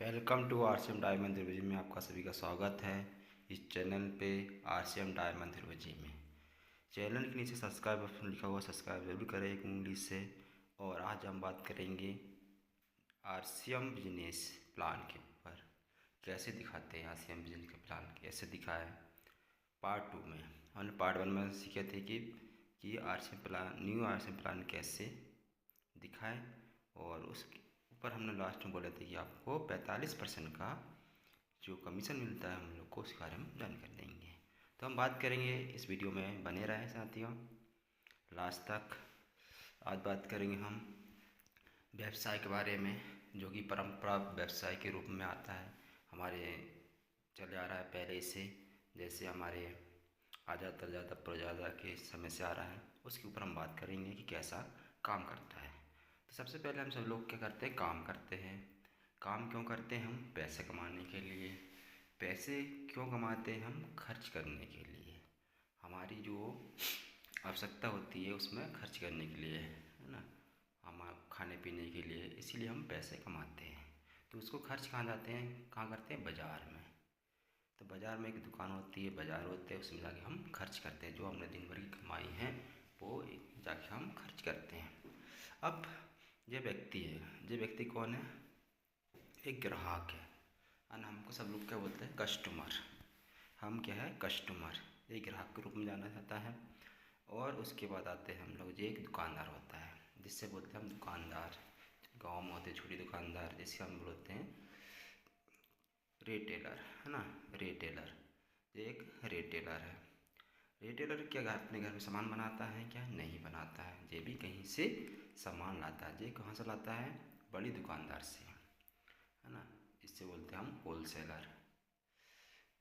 Welcome to RCM diamond Dhruvji में आपका सभी का स्वागत है इस चैनल पे आरसीएम डायमंड ध्रुवजी में। चैनल के नीचे सब्सक्राइब बटन लिखा हुआ, सब्सक्राइब जरूर करें एक उंगली से। और आज हम बात करेंगे आरसीएम बिजनेस प्लान के ऊपर, कैसे दिखाते हैं आरसीएम बिजनेस का प्लान, कैसे दिखाए। पार्ट 2 में हमने पार्ट 1 में सीखे थे कि RCM plan, new RCM plan कैसे दिखाएं, और उसके ऊपर हमने लास्ट में बोले थे कि आपको 45% का जो कमीशन मिलता है हम लोग को, उसके बारे में जानकारी देंगे। तो हम बात करेंगे, इस वीडियो में बने रहे साथियों लास्ट तक। आज बात करेंगे हम व्यवसाय के बारे में, जो कि परंपरा व्यवसाय के रूप में आता है, हमारे चले आ रहा है पहले से, जैसे हमारे आज़ाद प्रजादा के समय से आ रहा है। उसके ऊपर हम बात करेंगे कि कैसा काम करता है। तो सबसे पहले हम सब लोग क्या करते हैं, काम करते हैं। काम क्यों करते हैं? हम पैसे कमाने के लिए। पैसे क्यों कमाते हैं? हम खर्च करने के लिए, हमारी जो आवश्यकता होती है उसमें खर्च करने के लिए, है ना, हम खाने पीने के लिए, इसीलिए हम पैसे कमाते हैं। तो उसको खर्च कहाँ जाते हैं, कहाँ करते हैं? बाज़ार में। तो बाज़ार में एक दुकान होती है, बाज़ार होते हैं, उसमें जाके हम खर्च करते हैं। जो हमने दिन भर की कमाई है वो जाके हम खर्च करते हैं। अब ये व्यक्ति है, ये व्यक्ति कौन है? एक ग्राहक है, और हमको सब लोग क्या बोलते हैं? कस्टमर। हम क्या है? कस्टमर। एक ग्राहक के रूप में जाना जाता है। और उसके बाद आते हैं हम लोग, ये एक दुकानदार होता है, जिससे बोलते हैं हम दुकानदार। गाँव में होते हैं छोटे दुकानदार, जिससे हम बोलते हैं रिटेलर, है ना, रिटेलर। ये एक रिटेलर है। रिटेलर क्या अपने घर में सामान बनाता है? क्या नहीं बनाता है, ये भी कहीं से सामान लाता है। ये कहाँ से लाता है? बड़ी दुकानदार से, है ना। इससे बोलते हैं हम होलसेलर।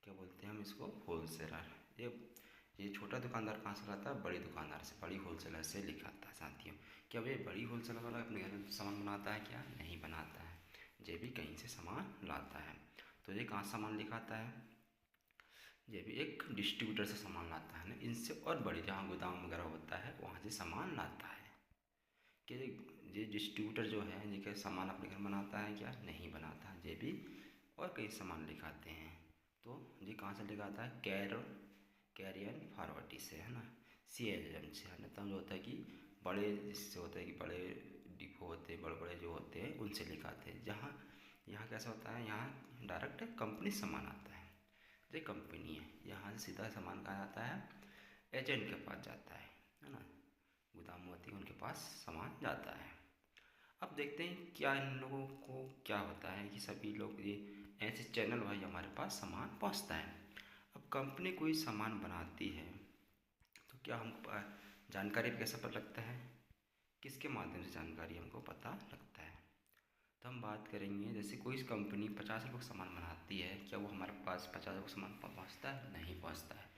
क्या बोलते हैं हम इसको? होलसेलर। ये छोटा दुकानदार कहाँ से लाता है? बड़ी दुकानदार से, बड़ी होलसेलर से लिखाता है साथियों। क्या ये बड़ी होलसेलर वाला अपने घर में सामान बनाता है? क्या नहीं बनाता है, ये भी कहीं से सामान लाता है। तो ये कहाँ सामान लिखाता है? ये भी एक डिस्ट्रीब्यूटर से सामान लाता है ना, इनसे और बड़ी जहाँ गोदाम वगैरह होता है वहाँ से सामान लाता है। कि ये डिस्ट्रीब्यूटर जो है ये क्या सामान अपने घर बनाता है? क्या नहीं बनाता है, ये भी और कई सामान लिखाते हैं। तो ये कहाँ से लिखाता है? कैरियर फॉरवर्डी से, है ना, CLM से, है ना। तब जो होता है कि बड़े, इससे होता है कि बड़े डिपो होते हैं, बड़े बड़े जो होते हैं उनसे लिखाते हैं। जहाँ यहाँ कैसा होता है, यहाँ डायरेक्ट कंपनी सामान आता है। ये कंपनी है, यहाँ से सीधा सामान कहाँ जाता है? एजेंट के पास जाता है ना, गोदाम होती है उनके पास सामान जाता है। अब देखते हैं क्या इन लोगों को क्या होता है कि सभी लोग ये ऐसे चैनल भाई हमारे पास सामान पहुंचता है। अब कंपनी कोई सामान बनाती है तो क्या हमको जानकारी कैसे पता लगता है? किसके माध्यम से जानकारी हमको पता लगता है? तो हम बात करेंगे, जैसे कोई कंपनी 50 रुपये का सामान बनाती है, क्या वो हमारे पास 50 रुपये का सामान पहुँचता है? नहीं पहुँचता है।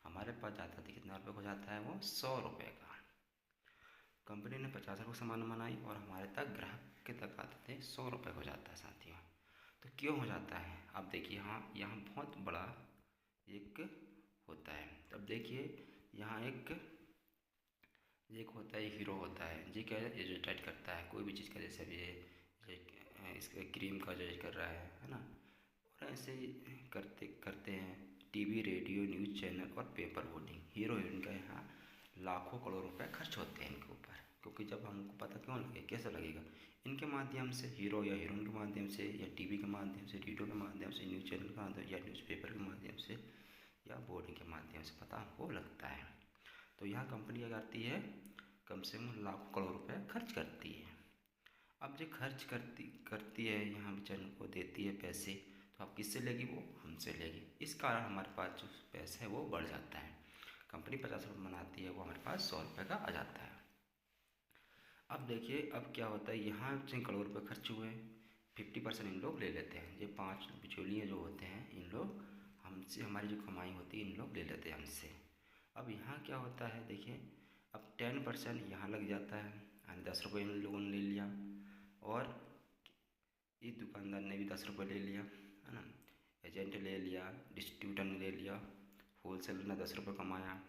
हमारे पास जाता है कितना रुपये हो जाता है? वो 100 रुपये का। कंपनी ने 50 रुपये सामान बनाई और हमारे तक, ग्राहक के तक आते थे 100 रुपये हो जाता है साथियों। तो क्यों हो जाता है? अब देखिए, यहाँ बहुत बड़ा एक होता है। तब देखिए यहाँ एक होता है, हीरो होता है, जी क्या एडवर्टाइज करता है कोई भी चीज़ का, जैसे अभी ये इसके क्रीम का एडवर्टाइज कर रहा है ना। और ऐसे ही करते करते हैं टीवी, रेडियो, न्यूज़ चैनल और पेपर बोर्डिंग। हीरो हीरोइन का यहाँ लाखों करोड़ रुपए खर्च होते हैं इनके ऊपर, क्योंकि जब हमको पता क्यों लगे, कैसे लगेगा? इनके माध्यम से, हीरो या हीरोइन के माध्यम से, या टीवी के माध्यम से, रेडियो के माध्यम से, न्यूज़ चैनल के माध्यम, या न्यूज़पेपर के माध्यम से, या बोर्डिंग के माध्यम से पता हमको लगता है। तो यहाँ कंपनी क्या करती है? कम से कम लाखों करोड़ रुपए खर्च करती है। अब जो खर्च करती करती है, यहाँ बेचारे को देती है पैसे, तो अब किससे लेगी? वो हमसे लेगी। इस कारण हमारे पास जो पैसा है वो बढ़ जाता है। कंपनी 50 रुपये बनाती है, वो हमारे पास 100 रुपये का आ जाता है। अब देखिए अब क्या होता है, यहाँ से करोड़ रुपये खर्च हुए, 50% इन लोग ले लेते हैं। ये 5 बिचौलिए जो होते हैं, इन लोग हमसे, हमारी जो कमाई होती है इन लोग ले लेते हैं हमसे। अब यहाँ क्या होता है, देखिए अब 10% यहाँ लग जाता है, यानी 10 रुपये इन लोगों ने ले लिया, और इस दुकानदार ने भी 10 रुपये ले लिया, है ना, एजेंट ले लिया, डिस्ट्रीब्यूटर ने ले लिया, होलसेलर ने 10 रुपये कमाया,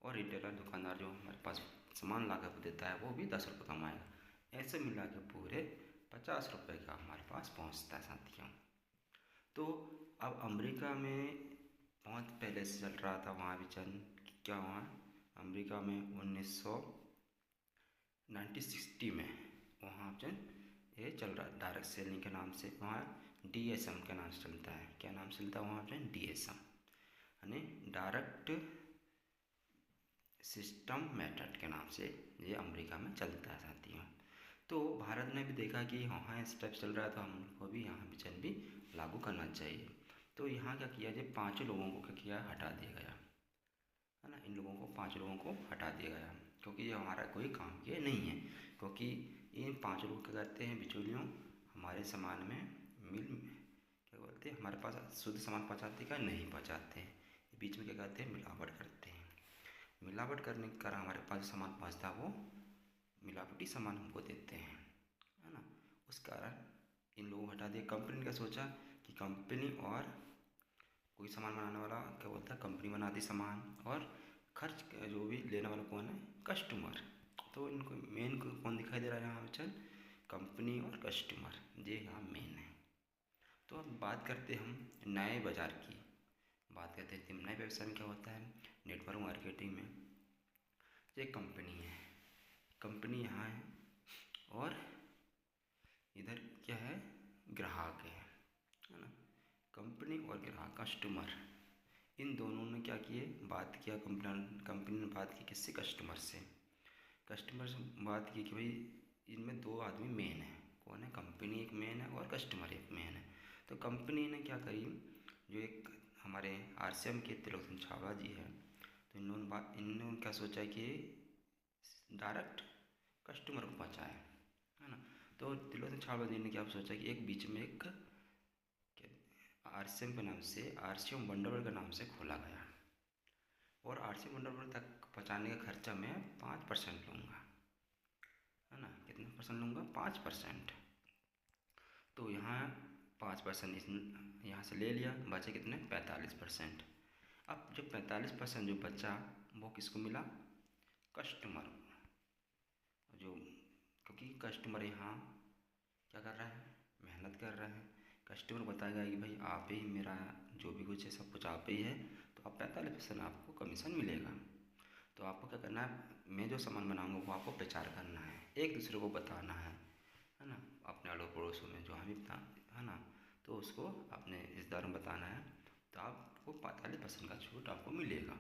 और रिटेलर दुकानदार जो हमारे पास सामान ला कर देता है वो भी 10 रुपये कमाएगा। ऐसे मिला के पूरे 50 रुपये का हमारे पास पहुंचता है साथियों। तो अब अमेरिका में बहुत पहले से चल रहा था वहाँ विचलन। क्या हुआ अमेरिका में 1960 में वहाँ विचलन ये चल रहा है डायरेक्ट सेलिंग के नाम से, वहाँ DSM के नाम से चलता है। क्या नाम से चलता है वहाँ विचलन? DSM यानी डायरेक्ट सिस्टम मेथड के नाम से ये अमेरिका में चलता है साथियों। तो भारत ने भी देखा कि वहाँ स्टेप चल रहा है तो हमको भी यहाँ विचलन भी लागू करना चाहिए। तो यहाँ क्या किया जाए, 5 लोगों को क्या किया, हटा दिया गया है ना। इन लोगों को 5 लोगों को हटा दिया गया क्योंकि ये हमारा कोई काम के नहीं है। क्योंकि इन 5 लोग क्या करते हैं, बिचौलियों हमारे सामान में क्या बोलते हैं, हमारे पास शुद्ध सामान पहुँचाते क्या नहीं पहुँचाते हैं, बीच में क्या करते हैं, मिलावट करते हैं। मिलावट करने के कारण हमारे पास सामान पहुँचता वो मिलावटी सामान हमको देते हैं, है ना। उस कारण इन लोगों को हटा दिया। कंपनी ने क्या सोचा कि कंपनी और कोई सामान बनाने वाला क्या बोलता है, कंपनी बनाती सामान और खर्च जो भी लेने वाला कौन है, कस्टमर। तो इनको मेन कौन दिखाई दे रहा है यहाँ विचलन, कंपनी और कस्टमर, ये यहाँ मेन है। तो अब बात करते हम नए बाज़ार की, बात करते हैं नए व्यवसाय में क्या होता है। नेटवर्क मार्केटिंग में एक कंपनी है, कंपनी यहाँ है और इधर क्या है, ग्राहक है ना। कंपनी और ग्राहक कस्टमर, इन दोनों ने क्या किए, बात किया। कंपनी ने बात की किससे, कस्टमर से। कस्टमर से बात की कि भाई इनमें 2 आदमी मेन है, कौन है, कंपनी एक मेन है और कस्टमर एक मेन है। तो कंपनी ने क्या करी, जो एक हमारे RCM के त्रिलोचन छाबड़ा जी है, तो इन्होंने क्या सोचा कि डायरेक्ट कस्टमर को पहुँचाए, है ना। तो त्रिलोचन छाबड़ा जी ने क्या सोचा कि एक बीच में एक RCM के नाम से RCM बंडलवाल के नाम से खोला गया और RCM बंडलवाल तक पहुँचाने का खर्चा मैं 5% लूँगा, है ना। कितना परसेंट लूँगा, 5%। तो यहाँ 5% यहाँ से ले लिया, बचे कितने, 45%। अब जो 45% जो बचा वो किसको मिला, कस्टमर जो, क्योंकि कस्टमर यहाँ क्या कर रहा है, मेहनत कर रहा है। कस्टमर बताएगा कि भाई आप ही मेरा जो भी कुछ है सब कुछ आप ही है, तो आप 45% आपको कमीशन मिलेगा। तो आपको क्या करना है, मैं जो सामान बनाऊंगा वो आपको प्रचार करना है, एक दूसरे को बताना है ना। अपने अड़ोस पड़ोसों में जो हमें बता, है ना, तो उसको अपने रिश्तेदारों में बताना है, तो आपको 45% का छूट आपको मिलेगा।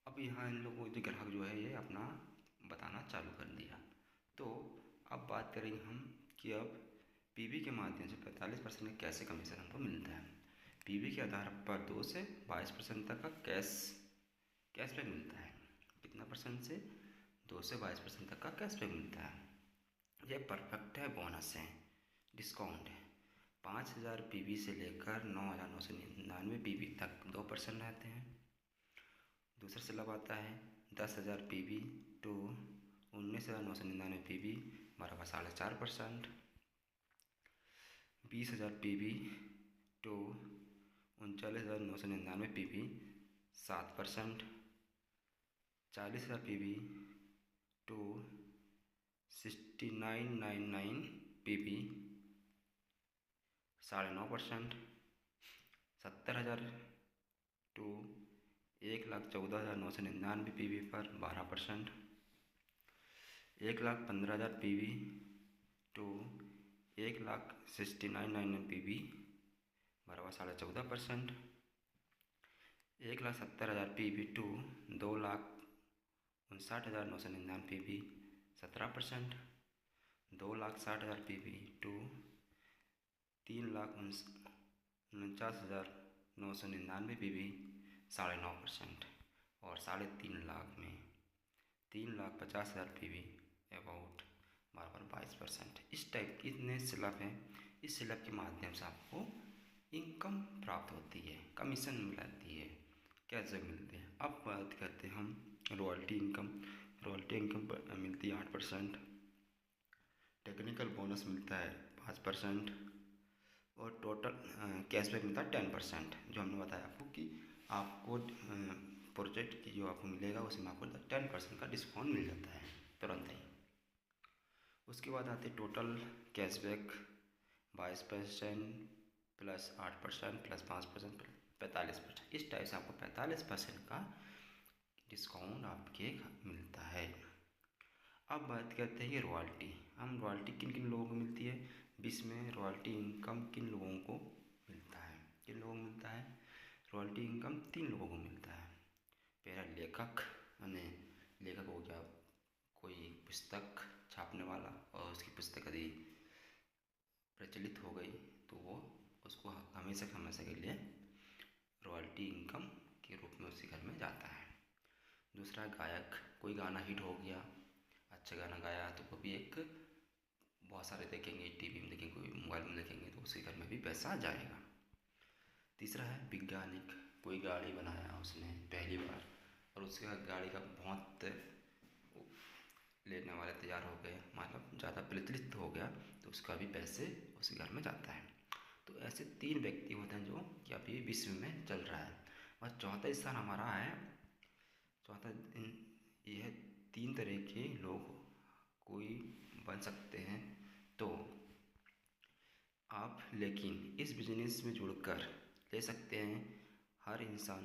अब यहाँ इन लोगों जो ग्राहक जो है ये अपना बताना चालू कर दिया। तो अब बात करेंगे हम कि अब PV के माध्यम से 45% कैसे कमीशन हमको मिलता है। PV के आधार पर 2 से 22% तक का कैशबैक मिलता है। कितना परसेंट से, 2 से 22% तक का कैशबैक मिलता है। यह परफेक्ट है, बोनस है, डिस्काउंट है। 5000 PV से लेकर 9999 PV तक 2% रहते हैं। दूसरा से लाभ आता है 10,000 PV टू 19,999 PV बराबर 4.5%। 20,000 PV to 39,999 PV 7%। 40,000 PV to 69,999 PV 9.5%। 70,000 to 1,14,999 PV पर 12%। 1,15,000 PV टू 1,69,999 PV बराबर 14.5%। 1,70,000 PV to 2,59,999 PV 17%। 2,60,000 PV to 3,49,999 PV 9.5%। और 3.5 लाख में 3,50,000 PV अबाउट बराबर 22%। इस टाइप की इतने स्लैब हैं। इस स्लैब के माध्यम से आपको इनकम प्राप्त होती है, कमीशन मिलती है, कैसे मिलते हैं। अब बात करते हैं हम रॉयल्टी इनकम। रॉयल्टी इनकम मिलती है 8%। टेक्निकल बोनस मिलता है 5% और टोटल कैशबैक मिलता है 10%। जो हमने बताया आपको कि आपको प्रोजेक्ट की जो आपको मिलेगा उसमें आपको 10% का डिस्काउंट मिल जाता है तुरंत ही। उसके बाद आते total cashback 22% plus 8% plus 5% plus 45%। इस टाइप से आपको 45% का डिस्काउंट आपके मिलता है। अब बात करते हैं कि रॉयल्टी। हम रॉयल्टी किन किन लोगों को मिलती है, बीच में रॉयल्टी इनकम किन लोगों को मिलता है, किन लोगों को मिलता है रॉयल्टी इनकम 3 लोगों को मिलता है। पहला लेखक, यानी लेखक हो गया कोई पुस्तक छापने वाला और उसकी पुस्तक यदि प्रचलित हो गई तो वो उसको हमेशा हमेशा के लिए रॉयल्टी इनकम के रूप में उसी घर में जाता है। दूसरा गायक, कोई गाना हिट हो गया, अच्छा गाना गाया तो वो भी एक बहुत सारे देखेंगे, टीवी में देखेंगे, कोई मोबाइल में देखेंगे तो उसके घर में भी पैसा आ जाएगा। तीसरा है वैज्ञानिक, कोई गाड़ी बनाया उसने पहली बार और उसका गाड़ी का बहुत लेने वाले तैयार हो गए, मतलब ज़्यादा प्रचलित हो गया तो उसका भी पैसे उसी घर में जाता है। तो ऐसे 3 व्यक्ति होते हैं जो कि अभी विश्व में चल रहा है। और चौथा स्थान हमारा है, चौथा यह 3 तरह के लोग कोई बन सकते हैं। तो आप लेकिन इस बिजनेस में जुड़कर ले सकते हैं हर इंसान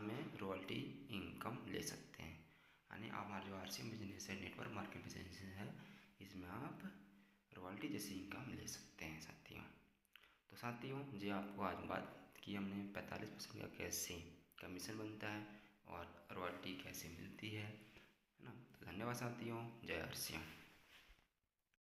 में रॉयल्टी इनकम ले सकते हैं। यानी आप हमारा जो आरसीएम बिजनेस है, नेटवर्क मार्केट बिजनेस है, इसमें आप रॉयल्टी जैसी इनकम ले सकते हैं साथियों। तो साथियों जी आपको आज बात की हमने 45% का कैसे कमीशन बनता है और रॉयल्टी कैसे मिलती है ना। तो धन्यवाद साथियों, जय आरसीएम।